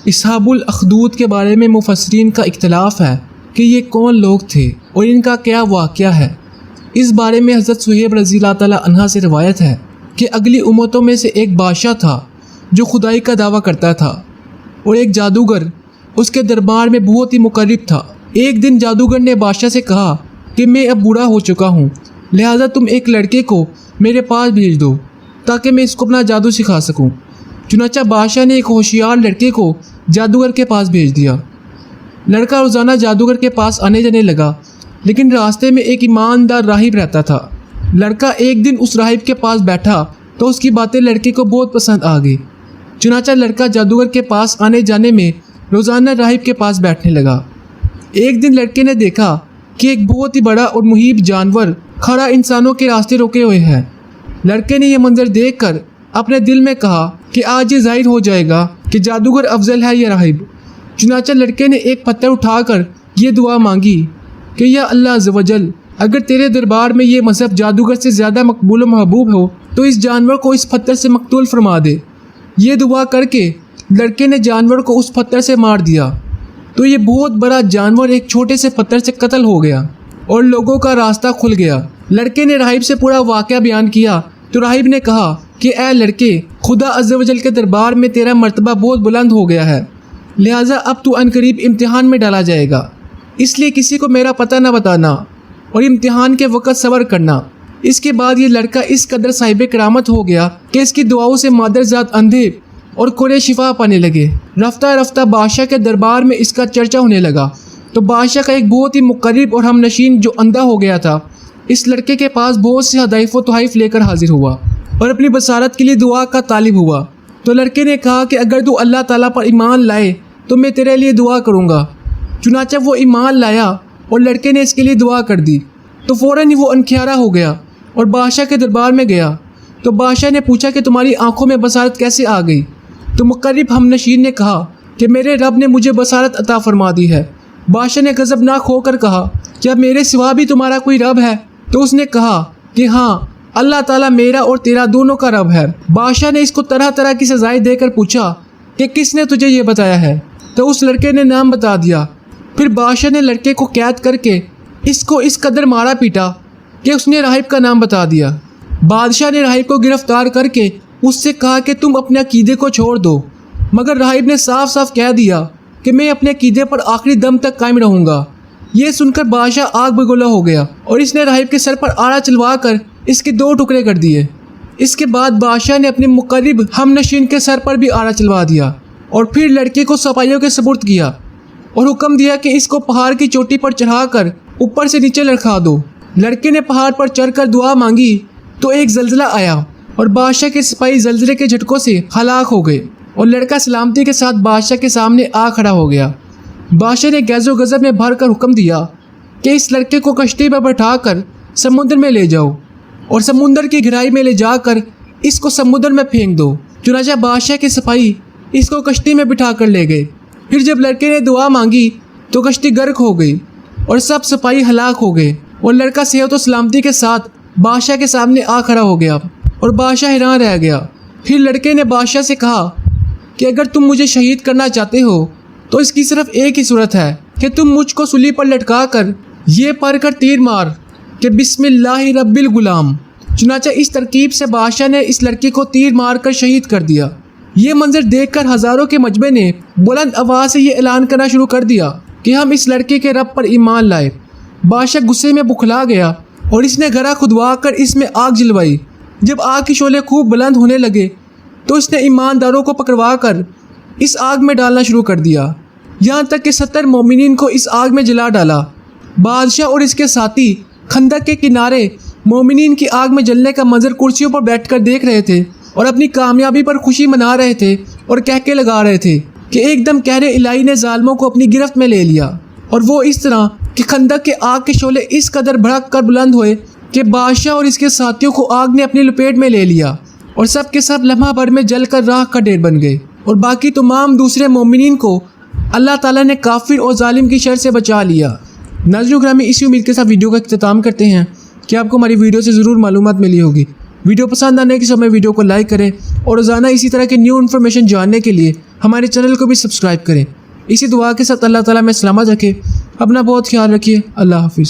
اصحاب الاخدود کے بارے میں مفسرین کا اختلاف ہے کہ یہ کون لوگ تھے اور ان کا کیا واقعہ ہے۔ اس بارے میں حضرت صہیب رضی اللہ تعالیٰ عنہ سے روایت ہے کہ اگلی امتوں میں سے ایک بادشاہ تھا جو خدائی کا دعویٰ کرتا تھا، اور ایک جادوگر اس کے دربار میں بہت ہی مقرب تھا۔ ایک دن جادوگر نے بادشاہ سے کہا کہ میں اب بوڑھا ہو چکا ہوں، لہٰذا تم ایک لڑکے کو میرے پاس بھیج دو تاکہ میں اس کو اپنا جادو سکھا سکوں۔ چنانچہ بادشاہ نے ایک ہوشیار لڑکے کو جادوگر کے پاس بھیج دیا۔ لڑکا روزانہ جادوگر کے پاس آنے جانے لگا، لیکن راستے میں ایک ایماندار راہب رہتا تھا۔ لڑکا ایک دن اس راہب کے پاس بیٹھا تو اس کی باتیں لڑکے کو بہت پسند آ گئی۔ چنانچہ لڑکا جادوگر کے پاس آنے جانے میں روزانہ راہب کے پاس بیٹھنے لگا۔ ایک دن لڑکے نے دیکھا کہ ایک بہت ہی بڑا اور مہیب جانور کھڑا انسانوں کے راستے روکے ہوئے ہے۔ لڑکے نے یہ منظر دیکھ کر اپنے دل میں کہا کہ آج یہ ظاہر ہو جائے گا کہ جادوگر افضل ہے یا راہب۔ چنانچہ لڑکے نے ایک پتھر اٹھا کر یہ دعا مانگی کہ یا اللہ عز و جل، اگر تیرے دربار میں یہ مذہب جادوگر سے زیادہ مقبول و محبوب ہو تو اس جانور کو اس پتھر سے مقتول فرما دے۔ یہ دعا کر کے لڑکے نے جانور کو اس پتھر سے مار دیا تو یہ بہت بڑا جانور ایک چھوٹے سے پتھر سے قتل ہو گیا اور لوگوں کا راستہ کھل گیا۔ لڑکے نے راہب سے پورا واقعہ بیان کیا تو راہب نے کہا کہ اے لڑکے، خدا عز و جل کے دربار میں تیرا مرتبہ بہت بلند ہو گیا ہے، لہٰذا اب تو عنقریب امتحان میں ڈالا جائے گا، اس لیے کسی کو میرا پتہ نہ بتانا اور امتحان کے وقت صبر کرنا۔ اس کے بعد یہ لڑکا اس قدر صاحب کرامت ہو گیا کہ اس کی دعاؤں سے مادرزاد اندھے اور کوڑے شفا پانے لگے۔ رفتہ رفتہ بادشاہ کے دربار میں اس کا چرچا ہونے لگا تو بادشاہ کا ایک بہت ہی مقرب اور ہم نشین جو اندھا ہو گیا تھا اس لڑکے کے پاس بہت سے ہدائف و تحائف لے کر حاضر ہوا اور اپنی بصارت کے لیے دعا کا طالب ہوا۔ تو لڑکے نے کہا کہ اگر تو اللہ تعالیٰ پر ایمان لائے تو میں تیرے لیے دعا کروں گا۔ چنانچہ وہ ایمان لایا اور لڑکے نے اس کے لیے دعا کر دی تو فوراً ہی وہ انکھیارا ہو گیا اور بادشاہ کے دربار میں گیا۔ تو بادشاہ نے پوچھا کہ تمہاری آنکھوں میں بصارت کیسے آ گئی؟ تو مقرب ہم نشین نے کہا کہ میرے رب نے مجھے بصارت عطا فرما دی ہے۔ بادشاہ نے غضبناک ہو کر کہا کیا میرے سوا بھی تمہارا کوئی رب ہے؟ تو اس نے کہا کہ ہاں، اللہ تعالیٰ میرا اور تیرا دونوں کا رب ہے۔ بادشاہ نے اس کو طرح طرح کی سزائیں دے کر پوچھا کہ کس نے تجھے یہ بتایا ہے؟ تو اس لڑکے نے نام بتا دیا۔ پھر بادشاہ نے لڑکے کو قید کر کے اس کو اس قدر مارا پیٹا کہ اس نے راہب کا نام بتا دیا۔ بادشاہ نے راہب کو گرفتار کر کے اس سے کہا کہ تم اپنے عقیدے کو چھوڑ دو، مگر راہب نے صاف صاف کہہ دیا کہ میں اپنے عقیدے پر آخری دم تک قائم رہوں گا۔ یہ سن کر بادشاہ آگ بگولا ہو گیا اور اس نے راہب کے سر پر آڑا چلوا کر اس کے 2 ٹکڑے کر دیے۔ اس کے بعد بادشاہ نے اپنے مقرب ہم نشین کے سر پر بھی آڑا چلوا دیا اور پھر لڑکے کو سپاہیوں کے سپرد کیا اور حکم دیا کہ اس کو پہاڑ کی چوٹی پر چڑھا کر اوپر سے نیچے لڑکھا دو۔ لڑکے نے پہاڑ پر چڑھ کر دعا مانگی تو ایک زلزلہ آیا اور بادشاہ کے سپاہی زلزلے کے جھٹکوں سے ہلاک ہو گئے اور لڑکا سلامتی کے ساتھ بادشاہ کے سامنے آ کھڑا ہو گیا۔ بادشاہ نے غیظ و غضب میں بھر کر حکم دیا کہ اس لڑکے کو کشتی پر بٹھا کر سمندر میں لے جاؤ اور سمندر کی گہرائی میں لے جا کر اس کو سمندر میں پھینک دو۔ چنانچہ بادشاہ کے سپاہی اس کو کشتی میں بٹھا کر لے گئے۔ پھر جب لڑکے نے دعا مانگی تو کشتی غرق ہو گئی اور سب سپاہی ہلاک ہو گئے اور لڑکا صحت و سلامتی کے ساتھ بادشاہ کے سامنے آ کھڑا ہو گیا اور بادشاہ حیران رہ گیا۔ پھر لڑکے نے بادشاہ سے کہا کہ اگر تم مجھے شہید کرنا چاہتے ہو تو اس کی صرف ایک ہی صورت ہے کہ تم مجھ کو سولی پر لٹکا کر یہ پڑھ کر تیر مار کہ بسم اللہ رب الغلام۔ چنانچہ اس ترکیب سے بادشاہ نے اس لڑکے کو تیر مار کر شہید کر دیا۔ یہ منظر دیکھ کر ہزاروں کے مجمع نے بلند آواز سے یہ اعلان کرنا شروع کر دیا کہ ہم اس لڑکے کے رب پر ایمان لائے۔ بادشاہ غصے میں بکھلا گیا اور اس نے گھڑا کھدوا کر اس میں آگ جلوائی۔ جب آگ کے شعلے خوب بلند ہونے لگے تو اس نے ایمانداروں کو پکڑوا کر اس آگ میں ڈالنا شروع کر دیا، یہاں تک کہ 70 مومنین کو اس آگ میں جلا ڈالا۔ بادشاہ اور اس کے ساتھی خندق کے کنارے مومنین کی آگ میں جلنے کا منظر کرسیوں پر بیٹھ کر دیکھ رہے تھے اور اپنی کامیابی پر خوشی منا رہے تھے اور کہکے لگا رہے تھے کہ ایک دم قہر الہی نے ظالموں کو اپنی گرفت میں لے لیا، اور وہ اس طرح کہ خندق کے آگ کے شعلے اس قدر بھڑک کر بلند ہوئے کہ بادشاہ اور اس کے ساتھیوں کو آگ نے اپنی لپیٹ میں لے لیا اور سب کے سب لمحہ بھر میں جل کر راکھ کا ڈھیر بن گئے، اور باقی تمام دوسرے مومنین کو اللہ تعالیٰ نے کافر اور ظالم کی شر سے بچا لیا۔ ناظرین گرامی، اسی امید کے ساتھ ویڈیو کا اختتام کرتے ہیں کہ آپ کو ہماری ویڈیو سے ضرور معلومات ملی ہوگی۔ ویڈیو پسند آنے کے سمے ویڈیو کو لائک کریں اور روزانہ اسی طرح کے نیو انفارمیشن جاننے کے لیے ہمارے چینل کو بھی سبسکرائب کریں۔ اسی دعا کے ساتھ اللہ تعالیٰ میں سلامت رکھے۔ اپنا بہت خیال رکھیے۔ اللہ حافظ۔